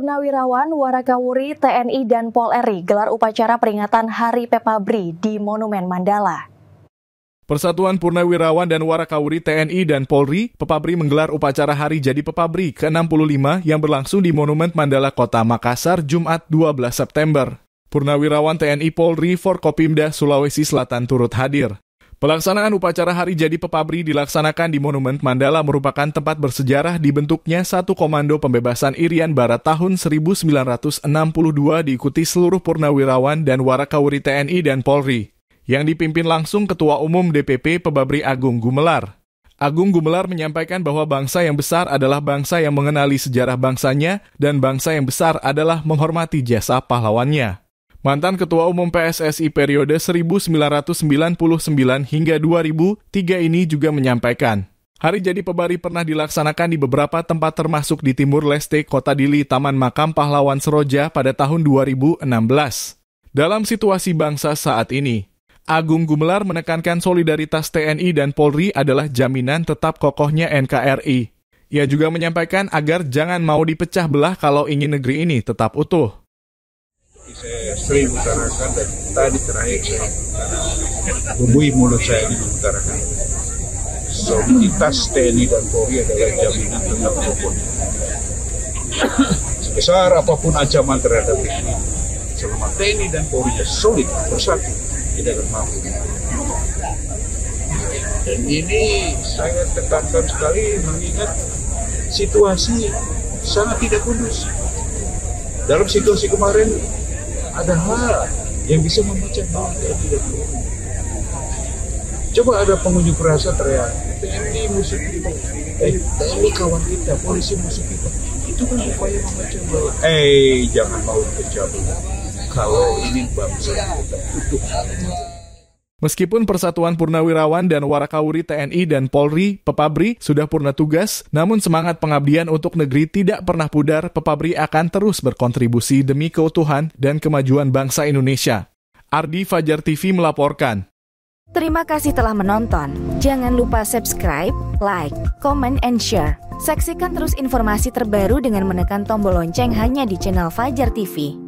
Purnawirawan, Warakawuri, TNI, dan Polri gelar upacara peringatan Hari Pepabri di Monumen Mandala. Persatuan Purnawirawan dan Warakawuri TNI dan Polri, Pepabri menggelar upacara Hari Jadi Pepabri ke-65 yang berlangsung di Monumen Mandala Kota Makassar, Jumat 12 September. Purnawirawan TNI Polri Forkopimda Sulawesi Selatan turut hadir. Pelaksanaan upacara Hari Jadi Pepabri dilaksanakan di Monumen Mandala merupakan tempat bersejarah dibentuknya satu komando pembebasan Irian Barat tahun 1962 diikuti seluruh purnawirawan dan Warakawuri TNI dan Polri, yang dipimpin langsung Ketua Umum DPP Pepabri Agung Gumelar. Agung Gumelar menyampaikan bahwa bangsa yang besar adalah bangsa yang mengenali sejarah bangsanya dan bangsa yang besar adalah menghormati jasa pahlawannya. Mantan Ketua Umum PSSI periode 1999 hingga 2003 ini juga menyampaikan, Hari Jadi Pepabri pernah dilaksanakan di beberapa tempat termasuk di Timur Leste, Kota Dili, Taman Makam Pahlawan Seroja pada tahun 2016. Dalam situasi bangsa saat ini, Agung Gumelar menekankan solidaritas TNI dan Polri adalah jaminan tetap kokohnya NKRI. Ia juga menyampaikan agar jangan mau dipecah belah kalau ingin negeri ini tetap utuh. Saya sering mengutarakan dan tadi terakhir saya bubui mulut saya ini mengutarakan soliditas TNI dan Polri adalah jaminan tetap kokoh. Sebesar apapun ancaman terhadap TNI, selama TNI dan Polri solid bersatu, tidak akan mampu. Dan ini saya tekankan sekali mengingat situasi sangat tidak kondusif. Dalam situasi kemarin ada hal yang bisa memecah belah TNI dan Polri. Coba ada pengunjuk rasa teriak, TNI musuh kita, TNI kawan kita, polisi musuh kita. Itu kan upaya memecah belah. Jangan mau memecah belah. Kalau ini bangsa kita utuh. Meskipun Persatuan Purnawirawan dan Warakawuri TNI dan Polri, Pepabri, sudah purna tugas, namun semangat pengabdian untuk negeri tidak pernah pudar. Pepabri akan terus berkontribusi demi keutuhan dan kemajuan bangsa Indonesia. Ardi, Fajar TV melaporkan. Terima kasih telah menonton. Jangan lupa subscribe, like, comment, and share. Saksikan terus informasi terbaru dengan menekan tombol lonceng hanya di channel Fajar TV.